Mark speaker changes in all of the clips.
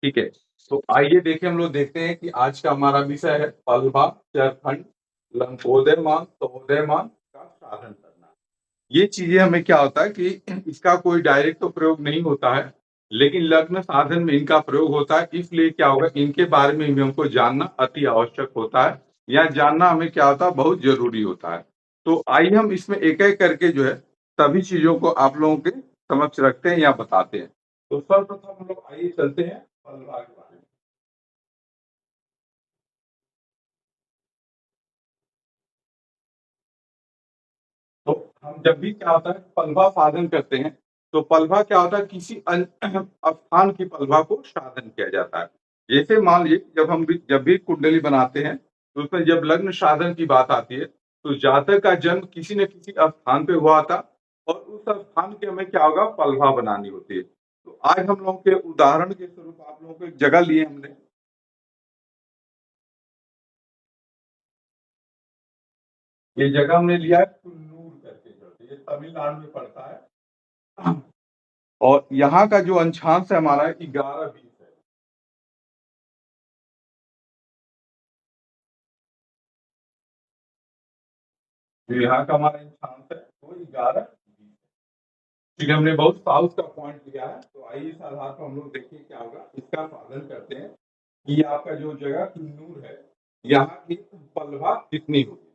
Speaker 1: ठीक है। तो आइए देखें, हम लोग देखते हैं कि आज का हमारा विषय है पलभा, चरखंड, लंबोदयमान, तपोदयमान का साधन करना। ये चीजें हमें क्या होता है कि इसका कोई डायरेक्ट तो प्रयोग नहीं होता है, लेकिन लग्न साधन में इनका प्रयोग होता है। इसलिए क्या होगा, इनके बारे में भी हमको जानना अति आवश्यक होता है, या जानना हमें क्या होता है, बहुत जरूरी होता है। तो आइए हम इसमें एक एक करके जो है सभी चीजों को आप लोगों के समक्ष रखते हैं या बताते हैं। तो सर्वप्रथम हम लोग आइए चलते हैं पलभा के बारे में। तो हम जब भी क्या होता है पलभा साधन करते हैं, तो पलभा क्या होता है, किसी स्थान की पलभा को साधन किया जाता है। जैसे मान लीजिए जब भी कुंडली बनाते हैं, तो उसमें जब लग्न साधन की बात आती है, तो जातक का जन्म किसी न किसी स्थान पे हुआ था, और उस स्थान की हमें क्या होगा, पलभा बनानी होती है। तो आज हम लोगों के उदाहरण के स्वरूप आप लोगों को एक जगह लिए हमने। ये जगह हमने लिया है कुन्नूर करके, जो ये तमिलनाडु में पड़ता है। और यहाँ का जो अंशांश है हमारा 11-20 है। जो यहाँ का हमारा अंशांश है वो 11-20 है। क्योंकि हमने बहुत साउथ का पॉइंट लिया है, तो आइए इस आधार पर हम लोग देखिए क्या होगा, इसका साधन करते हैं कि ये आपका जो जगह कुन्नूर है, यहाँ की पलभा कितनी होगी।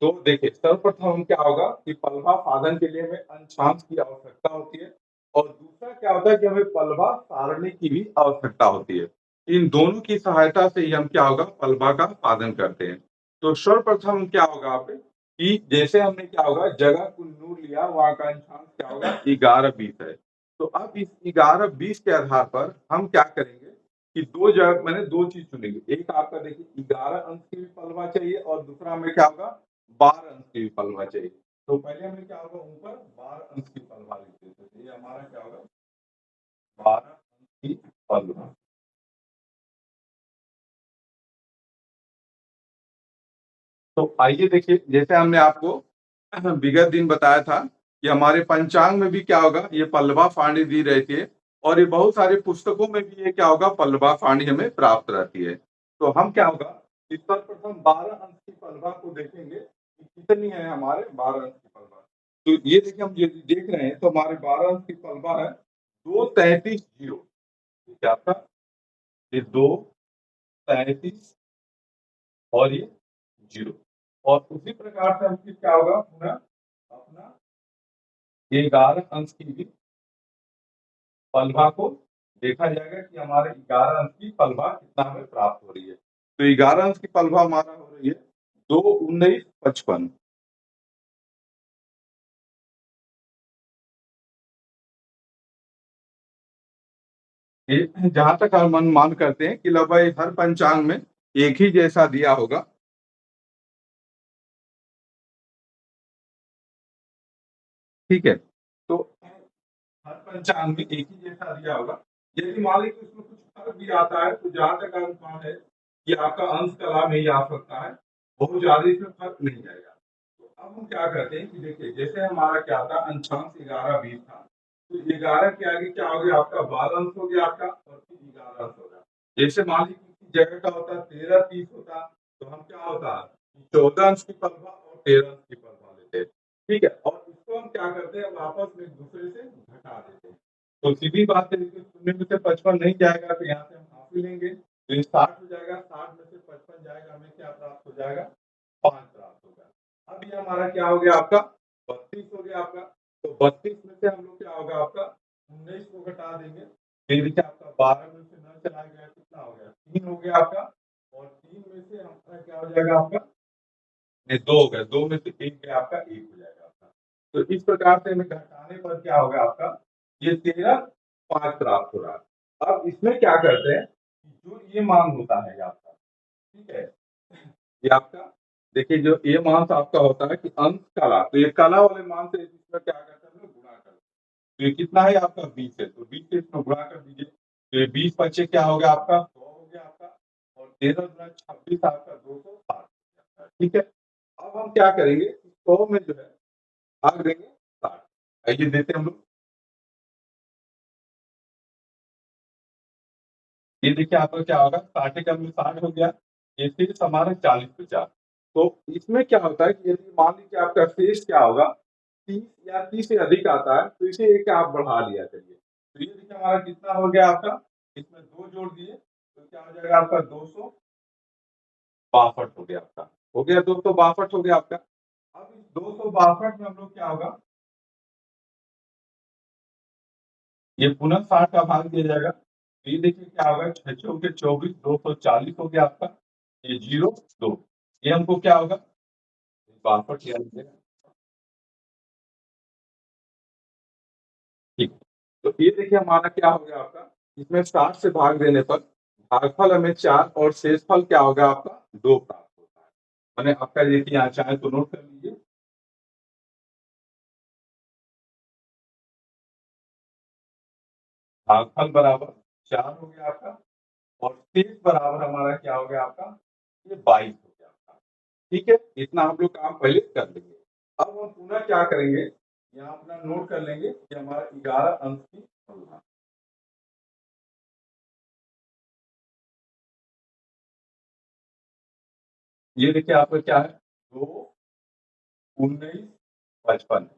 Speaker 1: तो देखिए सर्वप्रथम हम क्या होगा कि पलभा साधन के लिए हमें अंशांश की आवश्यकता होती है, और दूसरा क्या होता है कि हमें पलभा सारणी की भी आवश्यकता होती है। इन दोनों की सहायता से ही हम क्या होगा, पलभा का साधन करते हैं। तो सर्वप्रथम क्या होगा आप कि जैसे हमने क्या होगा जगह कुन्नूर लिया, वहां का अंशांश क्या होगा 11-20 है। तो अब इस 11-20 के आधार पर हम क्या करेंगे कि दो जगह मैंने दो चीज चुनेंगे। एक आपका देखिए 11 अंश की भी पलवा चाहिए, और दूसरा हमें क्या होगा 12 अंश की भी पलवा चाहिए। तो पहले हमें क्या होगा, ऊपर 12 अंश की पलवा लिख देते हैं। तो ये हमारा क्या होगा 12 अंश की पलवा। तो आइए देखिए, जैसे हमने आपको विगत दिन बताया था कि हमारे पंचांग में भी क्या होगा, ये पल्लवा फांडी दी रहती है, और ये बहुत सारी पुस्तकों में भी ये क्या होगा, पल्लवा फांडी हमें प्राप्त रहती है। तो हम क्या होगा कि सर्वप्रथम 12 अंश की पल्लवा को देखेंगे कि कितनी है हमारे 12 अंश की पल्लवा। तो ये देखिए, हम ये देख रहे हैं तो हमारे 12 अंश की पल्लवा है 233-0। ठीक है आपका, ये 233 और ये 0। और उसी प्रकार से हम फिर क्या होगा पुनः अपना 11 अंश की भी पलभा को देखा जाएगा कि हमारे 11 अंश की पलभा कितना हमें प्राप्त हो रही है। तो 11 अंश की पलभा हमारा हो रही है 219-55। ये जहां तक हम अनुमान करते हैं कि लगभग हर पंचांग में एक ही जैसा दिया होगा। ठीक है। तो हर पंचांग में एक ही जैसा दिया होगा। यदि मान लीजिए कि उसमें कुछ फर्क भी आता है, तो जहां तक अनुमान है कि आपका अंश कला में ही आ सकता है, बहुत ज्यादा इसमें फर्क नहीं जाएगा। तो अब हम क्या करते हैं कि देखिए, जैसे हमारा क्या था अंशांश 11-20 था, तो 11 के आगे क्या हो गया आपका 12 अंश हो गया आपका, और फिर 11 अंश होगा। जैसे मान लीजिए किसी जगह का होता 13-30 होता, तो हम क्या होता 14 अंश की पलवा और 13 अंश की पलवा लेते। ठीक है, और इसको हम क्या करते हैं, आपस में एक दूसरे से घटा देते हैं। तो सीधी बात है कि शून्य में से 55 नहीं जाएगा, तो यहाँ से हम हाफ ही लेंगे, तो ये 60 हो जाएगा। 60 में से 55 जाएगा, हमें क्या प्राप्त हो जाएगा, 5 प्राप्त होगा। अब ये हमारा क्या हो गया आपका 32 हो गया आपका। तो 32 में से हम लोग क्या होगा आपका 19 को घटा देंगे, फिर क्या आपका 12 में से 9 चला गया, कितना हो गया 3 हो गया आपका। और 3 में से हमारा क्या हो जाएगा आपका, नहीं 2 हो गया, 2 में से 1 गया आपका, 1 हो जाएगा आपका। तो इस प्रकार से हमें घटाने पर क्या होगा आपका, ये 13 5 प्राप्त हो रहा है। अब इसमें क्या करते हैं, जो ये मान होता है आपका, ठीक है, ये आपका देखिए जो ये मान आपका होता है कि अंश कला, तो ये कला वाले मान से इसमें क्या करते हैं हम लोग गुणा करते हैं। तो ये कितना है आपका 20 है, तो 20 से इसमें गुणा कर दीजिए, तो ये 20 बच्चे क्या हो गया आपका 100 हो गया आपका, और 13 गुना 26 आपका 260। ठीक है। अब हम क्या करेंगे 100 में जो है भाग देंगे 60। आइए देते हैं हम लोग। ये देखिए आपका क्या होगा 60 कम में 60 हो गया, ये शेष हमारा 40-50। तो इसमें क्या होता है कि यदि मान लीजिए आपका शेष क्या होगा 30 या 30 से अधिक आता है, तो इसे एक आप बढ़ा लिया करिए। तो ये देखिए हमारा कितना हो गया आपका, इसमें 2 जोड़ दिए, तो क्या हो जाएगा आपका 262 हो गया आपका। हो गया 262 हो गया आपका। अब इस 262 में हम लोग क्या होगा, ये पुनः 60 का भाग दिया जाएगा। तो ये देखिए क्या होगा 6 चौके 24, 240 हो गया आपका। ये 0, 2, ये हमको क्या होगा 62 याद रखिएगा। ठीक। तो ये देखिए हमारा क्या हो गया आपका, इसमें 60 से भाग देने पर भागफल हमें 4 और शेषफल क्या होगा आपका 2 प्राप्त होता है। मैंने आपका देखिए यहाँ चाहे तो नोट कर लीजिए। भागफल बराबर 4 हो गया आपका और शेष बराबर हमारा क्या हो गया आपका, ये 22 हो गया आपका। ठीक है, इतना हम लोग काम पहले कर लेंगे। अब हम पुनः क्या करेंगे, यहाँ अपना नोट कर लेंगे कि हमारा 11 अंक की तुलना। ये देखिए आपका क्या है 2, 19, 55।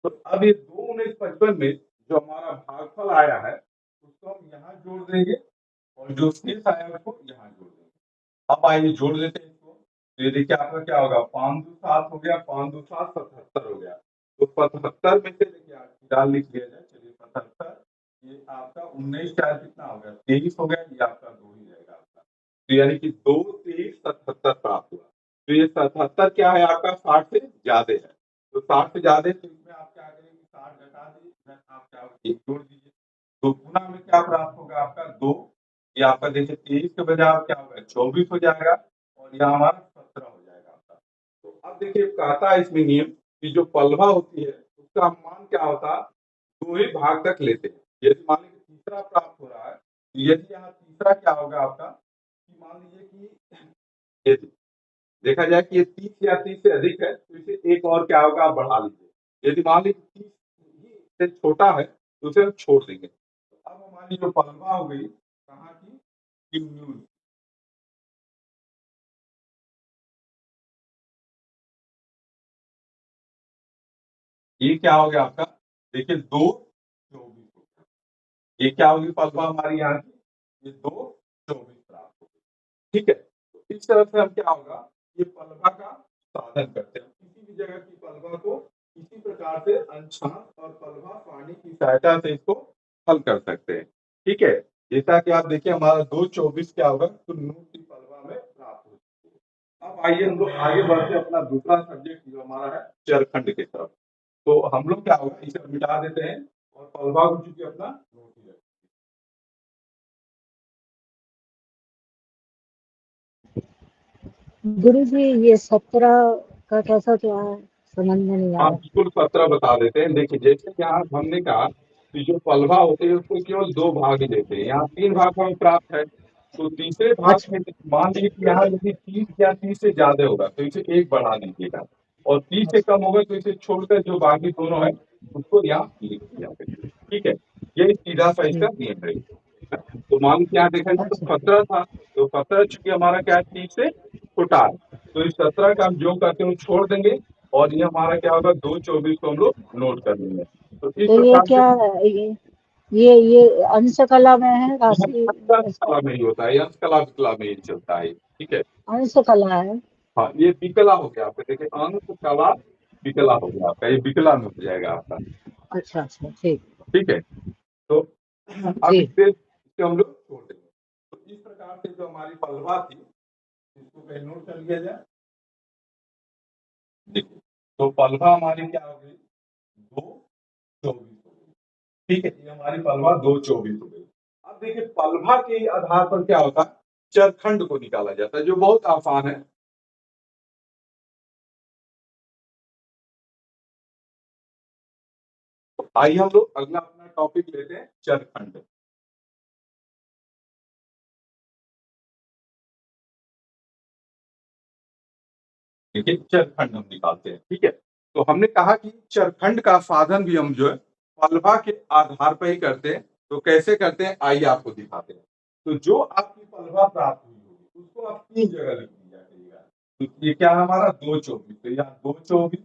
Speaker 1: तो अब ये 2, 19, 55 में जो हमारा भागफल आया है उसको हम यहाँ जोड़ देंगे और जो शेष आया है उसको यहाँ जोड़ देंगे। अब आइए जोड़ लेते हैं इसको। तो ये देखिए आपका क्या होगा 5 दो 7 हो गया, 5 दो 7, 77 हो गया। तो 77 में से देखिए डाल लिख लिया जाए, चलिए 77, ये आपका 19 चार कितना हो गया 23 हो गया, ये आपका 2 ही रहेगा आपका। तो यानी कि 2, 23, 77 प्राप्त हुआ। तो ये 77 क्या है आपका 60 से ज्यादा है। तो 60 से ज्यादा है, तो इसमें आप क्या करेंगे 60 घटा दीजिए, इसमें आप क्या 1 जोड़ दीजिए। तो गुणा में क्या प्राप्त होगा आपका 2, ये आपका देखिए 23 के बजाय आप क्या होगा 24 हो जाएगा और यहाँ हमारा 17 हो जाएगा आपका। तो अब देखिए कहता है इसमें नियम कि जो पलवा होती है उसका मान क्या होता है 2 ही भाग तक लेते हैं। यदि मान लीजिए तीसरा प्राप्त हो रहा है, तो यदि यहाँ तीसरा क्या होगा आपका कि मान लीजिए कि यदि देखा जाए कि ये 30 या 30 से अधिक है, तो इसे एक और क्या होगा आप बढ़ा लीजिए। यदि मान लीजिए 30 से छोटा है तो उसे हम छोड़ देंगे। तो अब हमारी जो पलवा हो गई कहाँ की, कि न्यून। ये क्या हो गया आपका, देखिए 2, 24 हो गया। ये क्या होगी पलवा हमारी यहाँ की, ये 2, 24 प्राप्त होगी। ठीक है, तो इस तरह से हम क्या होगा ये पलवा का साधन करते हैं। किसी भी जगह की पलवा को इसी प्रकार से अंशांक और पलवा पानी की सहायता से इसको हल कर सकते हैं। ठीक है, जैसा कि आप देखिए हमारा 2, 24 क्या होगा तो नून की पलवा में प्राप्त हो चुकी है। अब आइए हम लोग आगे बढ़ते हैं अपना दूसरा सब्जेक्ट जो हमारा है चरखंड की तरफ। तो हम लोग क्या होगा इसे मिटा देते हैं और पलवा को चूंकि अपना नोट ही रखेंगे।
Speaker 2: गुरु जी ये 17 का कैसा क्या है, समझ में नहीं
Speaker 1: हाँ
Speaker 2: आया।
Speaker 1: बिल्कुल 17 बता देते हैं। देखिए जैसे कि यहाँ हमने कहा कि जो पलवा होते हैं उसको केवल 2 भाग ही देते हैं, यहाँ 3 भाग हमें प्राप्त है। तो तीसरे भाग
Speaker 2: अच्छा
Speaker 1: में मान लीजिए कि यहाँ यदि 30 या 30 से ज्यादा होगा तो इसे 1 बढ़ा दीजिएगा और 30 से
Speaker 2: अच्छा
Speaker 1: कम होगा तो इसे छोड़कर जो बाकी दोनों है उसको यहाँ लिख दिया करिए। ठीक है, ये सीधा सा इसका
Speaker 2: ठीक।
Speaker 1: नियम है। तो मान लीजिए यहाँ देखा जाए तो
Speaker 2: अच्छा
Speaker 1: 17 था, तो 17 चूंकि हमारा क्या है 30 से छोटा है, तो इस 17 का हम जो करते हैं छोड़ देंगे और ये हमारा क्या होगा 2, 24 को हम लोग नोट कर लेंगे। तो इस
Speaker 2: तो ये
Speaker 1: प्रकार से
Speaker 2: क्या है, ये अंश कला में है राशि,
Speaker 1: अंश
Speaker 2: ऐसा
Speaker 1: कला में ही होता है, अंश कला विकला में ही चलता है। ठीक है,
Speaker 2: अंश कला है।
Speaker 1: हाँ ये विकला हो गया आपका, देखिए अंश कला विकला हो गया आपका, ये विकला में हो जाएगा आपका।
Speaker 2: अच्छा अच्छा ठीक।
Speaker 1: ठीक है, तो अब
Speaker 2: जी
Speaker 1: इससे हम लोग छोड़ देंगे। तो इस प्रकार से जो हमारी पलवा थी इसको कहीं नोट कर लिया जाए। देखिए तो पलवा हमारी क्या हो गई 2, 24 हो गई। ठीक है, ये हमारी पलवा 2, 24 हो गई। अब देखिए पलवा के आधार पर क्या होता है चरखंड को निकाला जाता है, जो बहुत आसान है। तो आइए हम लोग अगला अपना टॉपिक लेते हैं चरखंड। देखिए चरखंड हम निकालते हैं। ठीक है, तो हमने कहा कि चरखंड का साधन भी हम जो है पलवा के आधार पर ही करते हैं। तो कैसे करते हैं आइए आपको दिखाते हैं। तो जो आपकी पलवा प्राप्त हुई होगी उसको आप 3 जगह लिख दिया करिएगा। तो ये क्या है हमारा 224, तो यहाँ 224,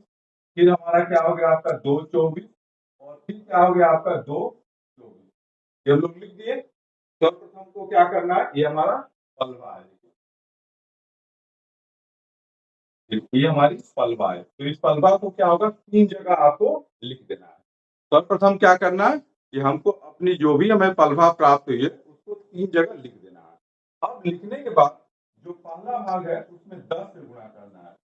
Speaker 1: फिर हमारा क्या हो गया आपका 224 और फिर क्या हो गया आपका 224। ये हम लोग लिख दिए। सर्वप्रथम को क्या करना है, ये हमारा पलवा है, ये हमारी पलवा है। तो इस पलवा को क्या होगा, 3 जगह आपको लिख देना है। सर्वप्रथम क्या करना है कि हमको अपनी जो भी हमें पलवा प्राप्त हुई है उसको 3 जगह लिख देना है। अब लिखने के बाद जो पहला भाग है उसमें 10 से गुणा करना है,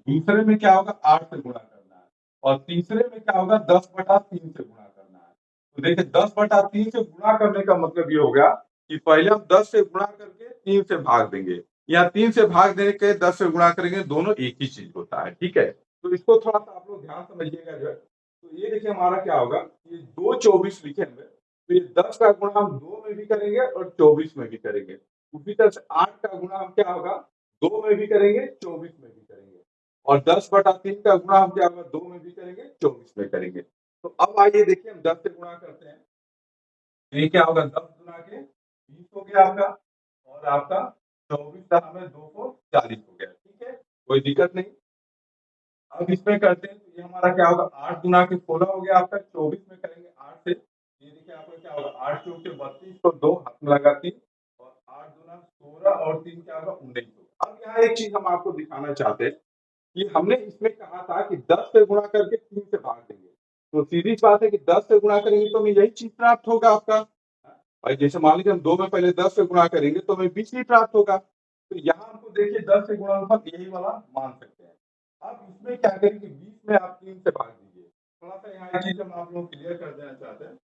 Speaker 1: दूसरे में क्या होगा 8 से गुणा करना है और तीसरे में क्या होगा 10/3 से गुणा करना है। तो देखिए 10/3 से गुणा करने का मतलब ये हो गया कि पहले हम 10 से गुणा करके 3 से भाग देंगे, या 3 से भाग देने के 10 से गुणा करेंगे, दोनों एक ही चीज होता है। ठीक है, तो इसको थोड़ा सा आप लोग ध्यान समझिएगा जो है। तो ये देखिए हमारा क्या होगा, ये 224 लिखे हुए, तो ये 10 का गुणा हम 2 में भी करेंगे और 24 में भी करेंगे। उसी तरह से 8 का गुणा हम क्या होगा 2 में भी करेंगे, 24 में भी करेंगे, और 10/3 का गुणा हम क्या होगा 2 में भी करेंगे, 24 में करेंगे। तो अब आइए देखिए हम 10 से गुणा करते हैं। तो ये क्या होगा 10 गुना के 20 हो गया आपका, और आपका 24 का हमें 240 हो गया। ठीक है, कोई दिक्कत नहीं। अब इसमें करते हैं, तो ये हमारा क्या होगा 8 गुना के 16 हो गया आपका, 24 में करेंगे 8 से, ये देखिए आपका क्या होगा 8 चौक के 32 को 2 हाथ में लगा 3, और 8 गुना 16 और 3 क्या होगा 19 होगा। अब यहाँ एक चीज हम आपको दिखाना चाहते हैं कि हमने इसमें कहा था कि 10 से गुणा करके 3 से भाग देंगे, तो सीधी सी बात है कि 10 से गुणा करेंगे तो हमें यही चीज प्राप्त होगा आपका। भाई जैसे मान लीजिए हम 2 में पहले 10 से गुणा करेंगे तो हमें 20 ही प्राप्त होगा। तो यहाँ हमको देखिए 10 से गुणनफल यही वाला मान सकते हैं। अब इसमें क्या करेंगे 20 में आप 3 से भाग दीजिए। थोड़ा सा यहाँ एक चीज हम आप लोग क्लियर कर देना चाहते हैं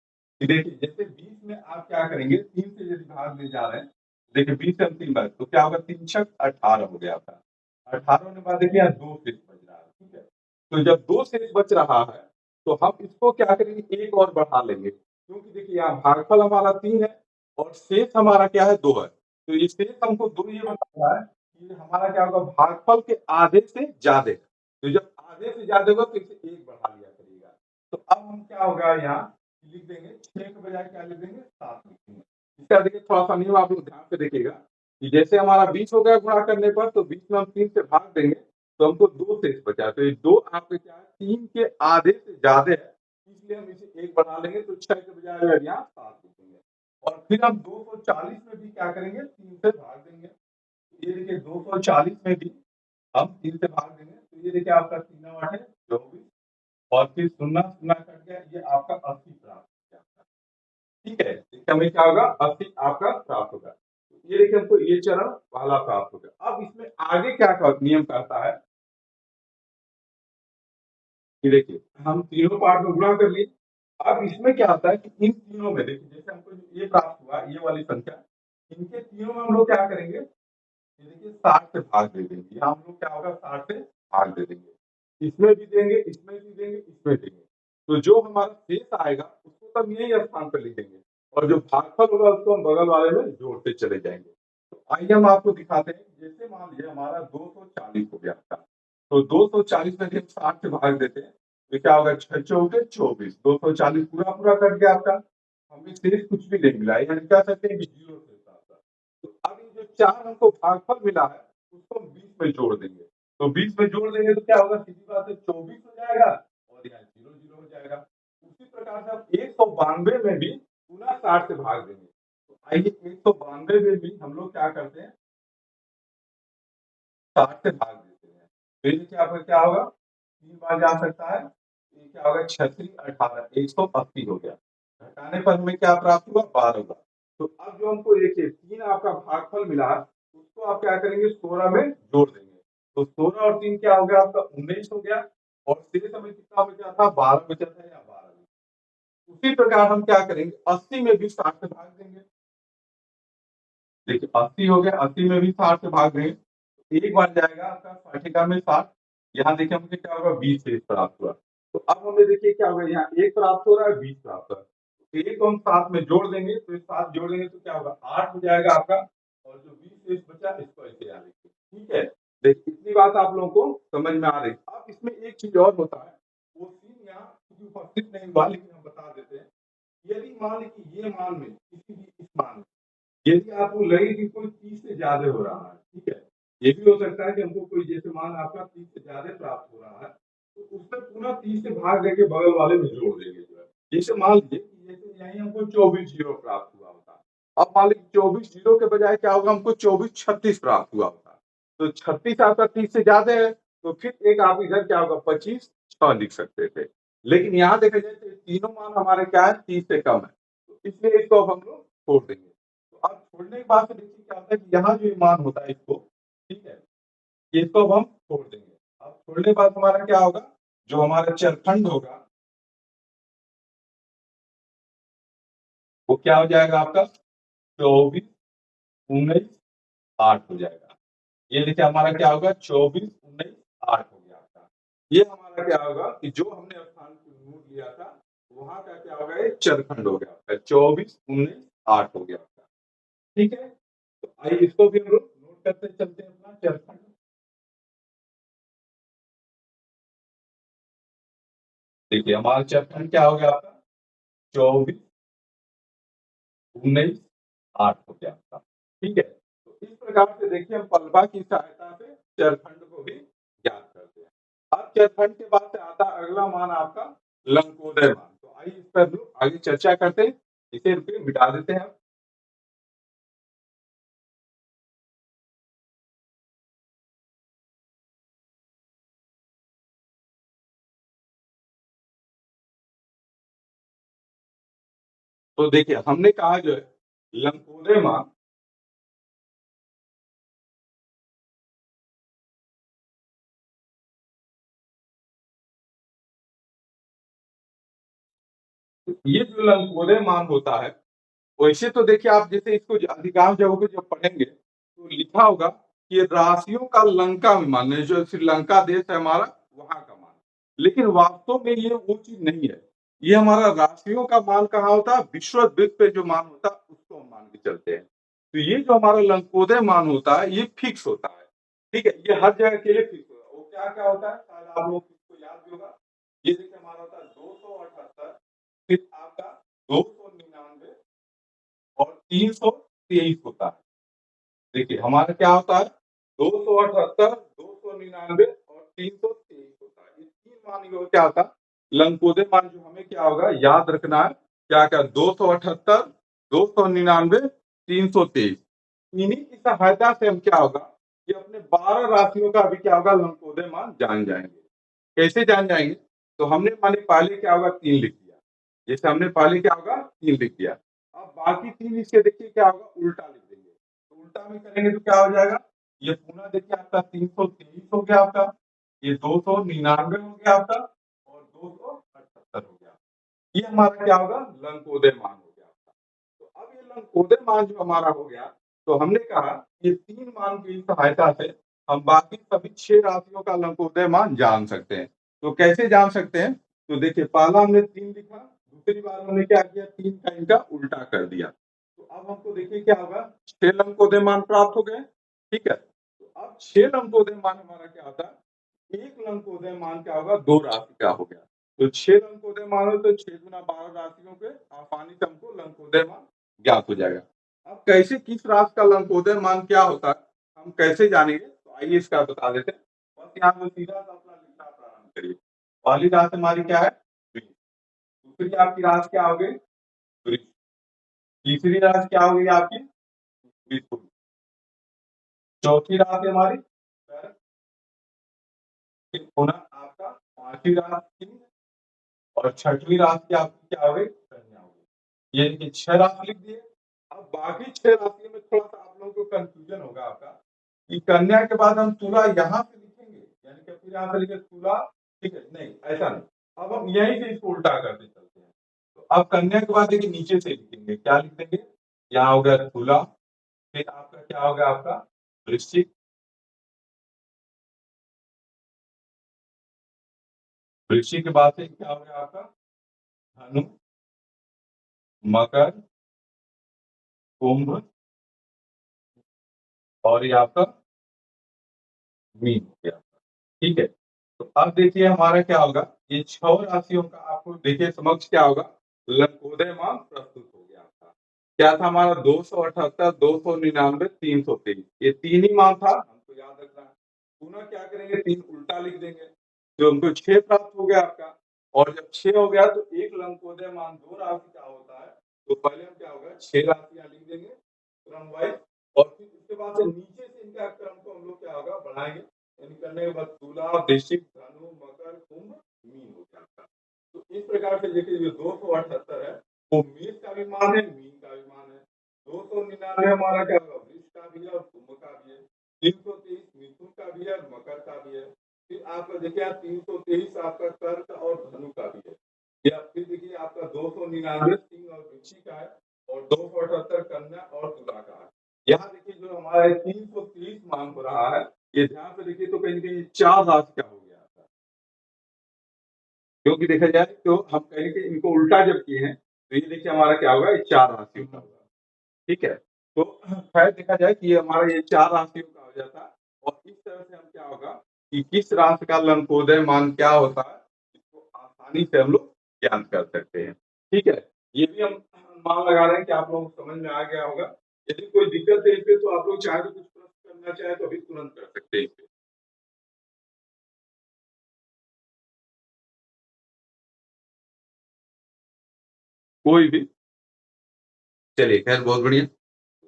Speaker 1: कि देखिए जैसे 20 में आप क्या करेंगे 3 से यदि भाग ले जा रहे हैं, देखिए 20 से हम 3 भाग तो क्या होगा 3 छक 18 हो गया आपका। 18 होने के बाद देखिए यहाँ 2 शेष बच रहा है। ठीक है, तो जब 2 शेष बच रहा है तो हम इसको क्या करेंगे एक और बढ़ा लेंगे, क्योंकि देखिए यहाँ भागफल हमारा 3 है और शेष हमारा क्या है 2 है। तो ये शेष हमको 2 ये बताता है कि हमारा क्या होगा भागफल के आधे से ज्यादा है। तो जब आधे से ज्यादा होगा तो इसे 1 बढ़ा लिया करिएगा। तो अब हम क्या होगा यहाँ लिख देंगे 6 के बजाय क्या लिख देंगे 7 लिख देंगे। इसका देखिए थोड़ा सा नियम आप लोग ध्यान से देखिएगा कि जैसे हमारा 20 हो गया गुणा करने पर, तो 20 में हम 3 से भाग देंगे तो हमको 2 शेष बचा, तो ये 2 आपके क्या है 3 के आधे से ज्यादा है, इसलिए हम इसे 1 बढ़ा लेंगे तो 6 के बजाय यहाँ 7 लिखेंगे। और फिर हम 240 में भी क्या करेंगे 3 से भाग देंगे। ये देखिए 240 में भी हम 3 से भाग देंगे, तो ये देखिए आपका 3 8 है 24, और फिर शून्य शून्य कट गया, ये आपका 80 प्राप्त हो गया। ठीक है, इसका हमें क्या होगा 80 आपका प्राप्त होगा। ये देखिए हमको ये चरण पहला प्राप्त हो गया। अब इसमें आगे क्या नियम करता है कि देखिए हम तीनों पार्ट में गुणा कर लिए। अब इसमें क्या होता है कि इन तीनों में देखिए जैसे हमको ये प्राप्त हुआ ये वाली संख्या, इनके तीनों में हम लोग क्या करेंगे, ये देखिए 60 से भाग दे देंगे, यहाँ हम लोग क्या होगा 60 से भाग दे देंगे, इसमें भी देंगे इसमें भी देंगे इसमें देंगे, तो जो हमारा शेष आएगा उसको तो हम यही स्थान पर लिख देंगे, और जो भागफल होगा उसको हम बगल वाले में जोड़ते चले जाएंगे। तो आइए हम आपको दिखाते हैं, जैसे मान लीजिए हमारा 240 हो गया था, तो 240 में हम 60 से भाग देते हैं तो क्या होगा 6 चौके 24, 240 पूरा पूरा कट गया आपका, हमें शेष कुछ भी नहीं मिला, यानी कह सकते हैं कि जीरो शेष आता। तो अब ये जो 4 हमको भागफल मिला है उसको हम 20 में जोड़ देंगे, तो 20 में जोड़ देंगे तो क्या होगा सीधी बात है 24 हो जाएगा और यहाँ 0 0 हो जाएगा। उसी प्रकार से आप 192 में भी पुनः 60 से भाग देंगे, तो आइए 192 में भी हम लोग क्या करते हैं 60 से भाग देते हैं, तो ये देखिए आपका क्या होगा 3 बार जा सकता है, ये क्या होगा 36 18 180 हो गया, घटाने पर हमें क्या प्राप्त हुआ 12 होगा। तो अब जो हमको देखिए 3 आपका भागफल मिला उसको आप क्या करेंगे 16 में जोड़ देंगे, तो 16 और 3 क्या हो गया आपका 19 हो गया, और शेष हमें कितना बचा था 12 बचा था, या 12। उसी प्रकार हम क्या करेंगे 80 में भी 60 से भाग देंगे, देखिए 80 हो गया 80 में भी 60 से भाग देंगे, एक बार जाएगा आपका 60 का में 60, यहाँ देखिए मुझे क्या होगा 20 शेष प्राप्त हुआ। तो अब हमें देखिए क्या होगा यहाँ 1 प्राप्त हो रहा है 20 प्राप्त हो रहा है, तो 1 को हम 7 में जोड़ देंगे, तो 7 जोड़ देंगे तो क्या होगा 8 हो जाएगा आपका, और जो 20 शेष बचा इसको ऐसे याद रखिए। ठीक है, देखिए इतनी बात आप लोगों को समझ में आ रही। अब इसमें एक चीज और होता है, वो सीन यहाँ उपस्थित नहीं हुआ लेकिन हम बता देते हैं। यदि मान लीजिए ये मान में किसी भी इस मान में यदि आपको लगे कि कोई 30 से ज्यादा हो रहा है, ठीक है, ये भी हो सकता है कि हमको कोई जैसे मान आपका 30 से ज्यादा प्राप्त हो रहा है, तो उसमें पूरा 30 से भाग देके बगल वाले में जोड़ देंगे जो है। जैसे मान लीजिए कि जैसे यहीं हमको 24 जीरो प्राप्त हुआ होता, अब मान लीजिए 24 जीरो के बजाय क्या होगा, हमको 24 36 प्राप्त हुआ होता, तो 36 आपका 30 से ज्यादा है, तो फिर एक आप इधर क्या होगा 25 6 लिख सकते थे, लेकिन यहाँ देखा जाए तो तीनों मान हमारे क्या है 30 से कम है, तो इसलिए इसको अब हम लोग छोड़ देंगे। तो अब छोड़ने के बाद से देखिए क्या होता है कि यहाँ जो मान होता है इसको, ठीक है, इसको अब हम छोड़ देंगे। अब छोड़ने के बाद हमारा क्या होगा, जो हमारा चरखंड होगा वो क्या हो जाएगा आपका 24 19 8 हो जाएगा। ये देखिए हमारा क्या होगा 24 19 8 हो गया आपका। ये हमारा क्या होगा कि जो हमने स्थान नोट लिया था वहां का क्या होगा, ये चरखंड हो गया आपका 24 19 8 हो गया आपका। ठीक है, तो आइए इसको भी हम लोग नोट करते चलते हैं अपना चरखंड। देखिए हमारा चरखंड क्या हो गया आपका 24 19 8 हो गया आपका। ठीक है, तो इस प्रकार से देखिए हम पलवा की सहायता से चरखंड को भी ज्ञात करते हैं। अब चरखंड के बाद से आता है अगला मान आपका लंकोदय मान। तो आइए इस पर हम लोग आगे चर्चा करते हैं, इसे रुपये मिटा देते हैं। तो देखिए हमने कहा जो है लंकोदय मान, ये जो लंकोदय मान होता है, वैसे तो देखिए आप जैसे इसको अधिकांश जगहों पे जब पढ़ेंगे तो लिखा होगा कि राशियों का लंका में मान, जो श्रीलंका देश है हमारा वहां का मान, लेकिन वास्तव में ये वो चीज नहीं है। ये हमारा राशियों का मान कहाँ होता है, विश्ववृत्त पे जो मान होता है उसको हम मान के चलते हैं। तो ये जो हमारा लंकोदय मान होता है ये फिक्स होता है। ठीक है, ये हर जगह के लिए फिक्स होता है। वो क्या क्या होता है शायद आप लोग को याद भी होगा। ये देखिए हमारा होता है 278, फिर आपका 299 और 323 होता है। देखिए हमारा क्या होता है 278, 299 और 323 होता है। ये तीन मान जो क्या होता है लंकोदय मान, जो हमें क्या होगा याद रखना है, क्या क्या 278, 299, 323। इन्हीं की सहायता से हम क्या होगा कि अपने 12 राशियों का भी क्या होगा लंकोदय मान जान जाएंगे। कैसे जान जाएंगे, तो हमने माने पहले क्या होगा 3 लिख दिया, जैसे हमने पहले क्या होगा 3 लिख दिया, अब बाकी 3 इसके देखिए क्या होगा उल्टा लिख देंगे, तो उल्टा में करेंगे तो क्या हो जाएगा, ये पुनः देखिए आपका 323 हो गया आपका, ये 299 हो गया आपका और 278 हो गया। ये हमारा क्या होगा लंकोदय मान हो गया आपका। तो अब ये लंकोदय मान जो हमारा हो गया, तो हमने कहा ये 3 मान की सहायता से हम बाकी सभी 6 राशियों का लंकोदय मान जान सकते हैं। तो कैसे जान सकते हैं, तो देखिए पहला हमने 3 लिखा, दूसरी बार हमने क्या किया 3 का इनका उल्टा कर दिया, तो अब हमको देखिए क्या होगा 6 लंकोदय मान प्राप्त हो गए। ठीक है, तो अब 6 लंकोदय मान हमारा क्या होता है, एक लंकोदय मान क्या होगा 2 राशि का हो गया। तो 6 लंकोदय मान हो तो 6 गुना 12 राशियों के आसानी से हमको लंकोदय मान ज्ञात हो जाएगा। अब कैसे किस राशि का लंकोदय मान क्या होता है हम कैसे जानेंगे, तो आइए इसका बता देते हैं। बस यहाँ पे सीधा सा अपना लिखना प्रारंभ करिए। पहली राशि हमारी क्या है वृष, दूसरी आपकी राशि क्या हो गई वृष, तीसरी राशि क्या हो गई आपकी मिथुन, चौथी राशि हमारी कर्क, फिर पुनः आपका पांचवी राशि और छठवीं राशि आपकी क्या हो गई कन्या हो गई। ये देखिए 6 राशि लिख दिए। अब बाकी 6 राशियों में थोड़ा सा आप लोगों को कंफ्यूजन होगा आपका कि कन्या के बाद हम तुला यहाँ से लिखेंगे, यानी कि फिर यहाँ से लिखे तुला, ठीक है, नहीं ऐसा नहीं। अब हम यहीं से इसको उल्टा करते चलते हैं। तो अब कन्या के बाद देखिए नीचे से लिखेंगे, क्या लिख देंगे, यहाँ हो गया तुला, फिर आपका क्या हो गया आपका वृश्चिक, वृश्चिक के बाद से क्या हो गया आपका धनु, मकर, कुंभ और ये आपका मीन हो गया। ठीक है, तो अब देखिए हमारा क्या होगा, ये 6 राशियों का आपको देखिए समक्ष क्या होगा लंकोदय मान प्रस्तुत हो गया आपका। क्या था हमारा 278, 299, 323 ये 3 ही मान था, हमको याद रखना है। पुनः क्या करेंगे 3 उल्टा लिख देंगे, तो हमको 6 प्राप्त हो गया आपका और जब 6 हो गया तो एक लंकोदय मान 2 राशि का होता है, तो पहले हम क्या होगा 6 राशियाँ लिख देंगे क्रम वाइज़ और फिर उसके बाद से नीचे से इनका क्रम को हम लोग क्या होगा बढ़ाएँगे, यानी करने के बाद तुला, वृश्चिक, धनु, मकर, कुंभ, मीन हो गया आपका। तो इस प्रकार से देखिए जो 278 है वो मेष का भी मान है, मीन का भी मान है। 299 हमारा क्या होगा वृष का भी है और कुंभ का भी है। 323 मिथुन का भी है और मकर का भी है। फिर आपका देखिए यहाँ 323 आपका कर्क और धनु का भी है। या फिर देखिए आपका 299 सिंह और वृश्चिक का है और 278 कन्या और तुला का है। यहाँ देखिए जो हमारा 330 मान हो रहा है, ये ध्यान से देखिए तो कहीं न कहीं 4 राशि का हो गया आपका। क्योंकि देखा जाए तो हम कहीं न कहीं इनको उल्टा जब किए हैं, तो ये देखिए हमारा क्या होगा, ये 4 राशियों का होगा। ठीक है? तो खैर देखा जाए कि ये हमारा ये 4 राशियों का हो जाता है और इस तरह से हम क्या होगा कि किस राशि का लंकोदय मान क्या होता है, इसको आसानी से हम लोग ज्ञान कर सकते हैं। ठीक है? ये भी हम अनुमान लगा रहे हैं कि आप लोगों को समझ में आ गया होगा। यदि कोई दिक्कत है इसमें तो आप लोग चाहे तो कुछ प्रश्न करना चाहें तो अभी तुरंत कर सकते हैं इसपे। कोई भी चलिए खैर बहुत बढ़िया।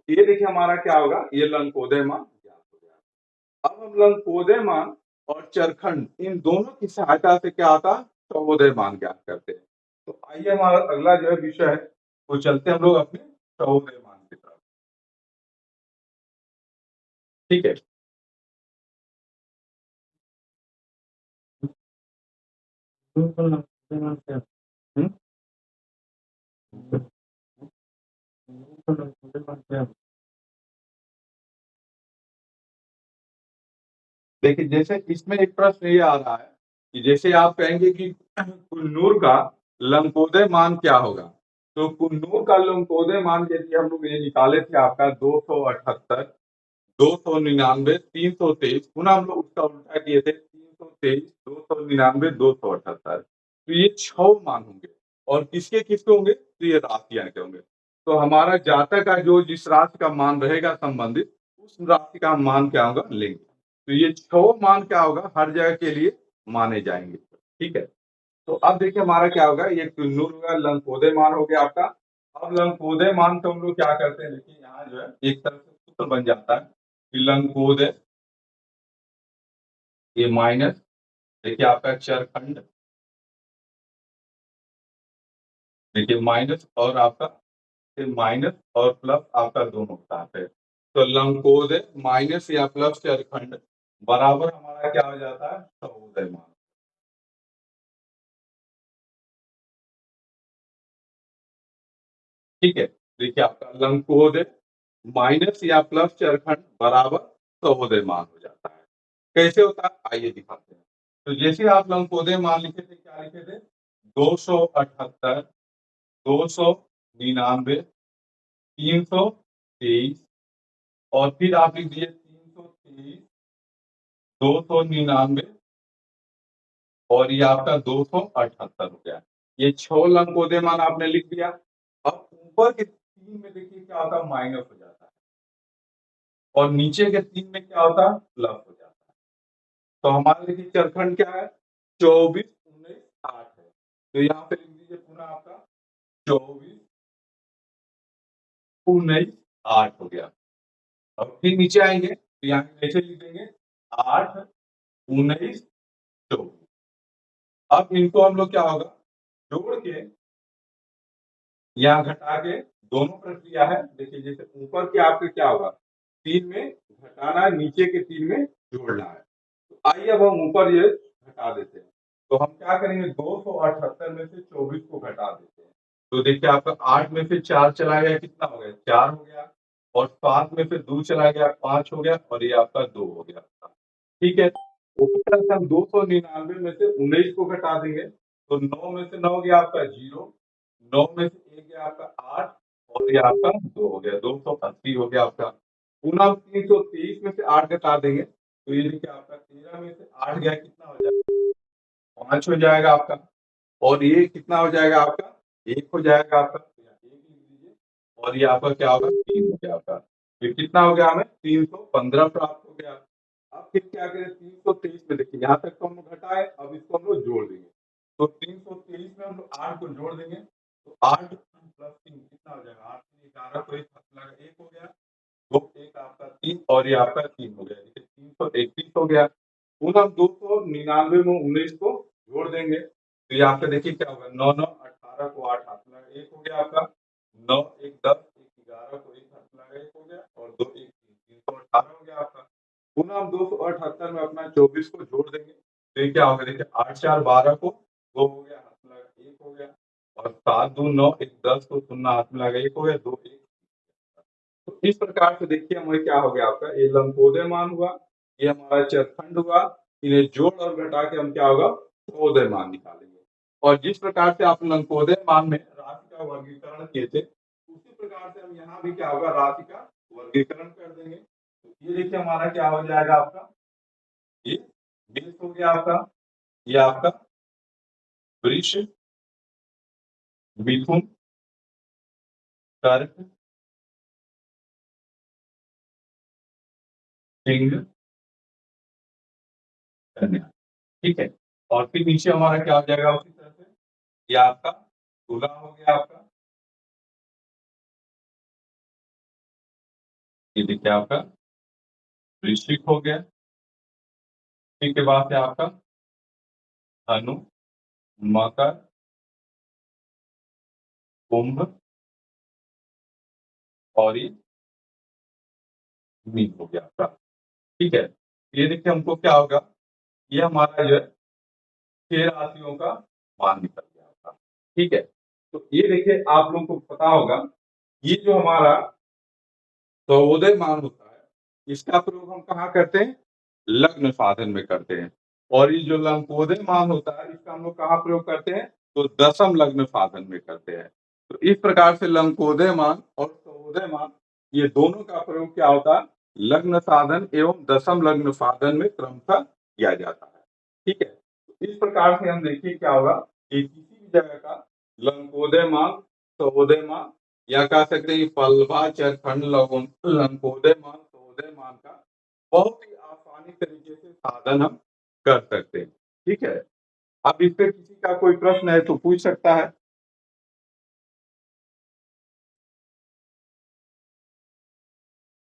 Speaker 1: ये देखिए हमारा क्या होगा, ये लंकोदय मान ज्ञात हो गया। अब हम लंकोदय मान और चरखंड इन दोनों की सहायता से क्या आता है, सर्वोदय मान ज्ञात करते हैं। तो आइए हमारा अगला जो है विषय है, वो चलते हैं हम लोग अपने सर्वोदय मान की तरफ। ठीक है? हुँ? देखिए जैसे इसमें एक प्रश्न ये आ रहा है कि जैसे आप कहेंगे कि कुन्नूर का लंकोदय मान क्या होगा? तो कुन्नूर का लंकोदय मान यदि हम लोग ये निकाले थे आपका 278 299 323 पुनः हम लोग उसका उल्टा किए थे 323 299 278 तो ये 6 मान होंगे और किसके होंगे? तो ये राशियाँ के होंगे। तो हमारा जातक का जो जिस राशि का मान रहेगा संबंधित, उस राशि का हम मान क्या होगा लेंगे। तो ये 6 मान क्या होगा हर जगह के लिए माने जाएँगे। ठीक है? तो अब देखिए हमारा क्या होगा ये कुन्नूर का लंकोदय मान हो गया आपका। अब लंकोदय मान को हम लोग क्या करते हैं देखिए यहाँ जो है एक तरह से सूत्र बन जाता है कि लंकोदय ये माइनस देखिए आपका चरखंड देखिए माइनस और आपका फिर माइनस और प्लस आपका दोनों साथ है। तो लंकोदय माइनस या प्लस चरखंड बराबर हमारा क्या हो जाता है सर्वोदय मान। ठीक है? देखिए आपका लंकोदय माइनस या प्लस चरखंड बराबर सर्वोदय मान हो जाता है। कैसे होता है आइए दिखाते हैं। तो जैसे आप लंकोदय मान लिखे थे क्या लिखे थे 278 299 323 और फिर आप लिख दीजिए 323 299 और ये आपका 278 हो गया। ये 6 लंकोदय मान आपने लिख दिया। अब ऊपर के 3 में देखिए क्या होता है माइनस हो जाता है और नीचे के 3 में क्या होता है प्लस हो जाता है। तो हमारा देखिए चरखंड क्या है 24 19 8 है। तो यहाँ पे लिख दीजिए पुनः आपका 24 19 8 हो गया। अब फिर नीचे आएँगे तो यहाँ कैसे लिख देंगे 8 19 24 अब इनको हम लोग क्या होगा जोड़ के यहाँ घटा के दोनों प्रक्रिया है। देखिए जैसे ऊपर के आपके क्या होगा 3 में घटाना है, नीचे के 3 में जोड़ना है। तो आइए अब हम ऊपर ये घटा देते हैं। तो हम क्या करेंगे 278 में से 24 को घटा देते हैं। तो देखिए आपका 8 में से 4 चला गया कितना हो गया 4 हो गया और 7 में से 2 चला गया 5 हो गया और ये आपका 2 हो गया। ठीक है? उसी तरह से हम 299 में से 19 को घटा देंगे। तो 9 में से 9 गया आपका 0 9 में से 1 गया आपका 8 और ये आपका 2 हो गया 280 हो गया आपका। पुनः हम 323 में से 8 घटा देंगे तो ये देखिए आपका 13 में से 8 गया कितना हो जाएगा 5 हो जाएगा आपका और ये कितना हो जाएगा आपका 1 हो जाएगा आपका। तो यहाँ 1 लिख दीजिए और ये आपका क्या होगा 3 हो गया आपका। ये कितना हो गया हमें 315 प्राप्त हो गया। अब फिर क्या करें 323 में देखिए यहाँ तक तो हम लोग घटाए, अब इसको हम लोग जोड़ देंगे। तो 323 में हम लोग 8 को जोड़ देंगे, तो 8 प्लस 3 कितना हो जाएगा 8 3 11 को 1 लगा 1 हो गया, तो 1 आपका 3 और ये आपका 3 हो गया। देखिए 331 हो गया। पुनः हम 299 में 19 को जोड़ देंगे, तो यहाँ पे देखिए क्या होगा 9 9 18 को 8 हाथ लगा 1 हो गया आपका, 9 1 10 1 11 को 1 हाथ लगा 1 हो गया और 2 1 3 318 हो गया आपका। पुनः हम 278 में अपना 24 को जोड़ देंगे, तो ये क्या होगा देखिए 8 4 12 को 2 हो गया हाथ लगा 1 हो गया और 7 2 9 1 10 को 0 हाथ में लगा 1 हो गया 2 1। तो इस प्रकार से देखिए हमें क्या हो गया आपका ये लंबकोदय मान हुआ, ये हमारा चरखंड हुआ, इन्हें जोड़ और घटा के हम क्या होगा सहोदय मान निकालेंगे। और जिस प्रकार से आप लंबकोदय मान में राशि का वर्गीकरण किए थे, उसी प्रकार से हम यहाँ भी क्या होगा राशि का वर्गीकरण कर देंगे। तो ये देखिए हमारा क्या हो जाएगा आपका, ये मेष हो गया आपका, ये आपका वृष, मिथुन, कर्क, सिंह, कन्या। ठीक है, और फिर नीचे हमारा क्या हो जाएगा उसी तरह से, ये आपका तुला हो गया आपका, ये देखिए आपका वृश्चिक हो गया, फिर के बाद से आपका धनु, मकर, कुंभ और ये मीन हो गया आपका। ठीक है, ये देखिए हमको क्या होगा, ये हमारा जो है 6 राशियों का मान निकल गया आपका। ठीक है, तो ये देखिए आप लोगों को पता होगा, ये जो हमारा सर्वोदय मान होता है, इसका प्रयोग हम कहाँ करते हैं, लग्न साधन में करते हैं। और ये जो लंकोदय मान होता है, इसका हम लोग कहाँ प्रयोग करते हैं, तो दशम लग्न साधन में करते हैं। तो इस प्रकार से लंकोदय मान और सर्वोदय मान ये दोनों का प्रयोग क्या होता है, लग्न साधन एवं दशम लग्न साधन में क्रमशः किया जाता है। ठीक है, तो इस प्रकार से हम देखिए क्या होगा कि किसी भी जगह का लंकोदय मान, सर्वोदय मान या कह सकते हैं पलभा चरखंड लंकोदय मान सर्वोदय मान का बहुत ही आसानी तरीके से साधन हम कर सकते हैं। ठीक है, अब इस पे किसी का कोई प्रश्न है तो पूछ सकता है।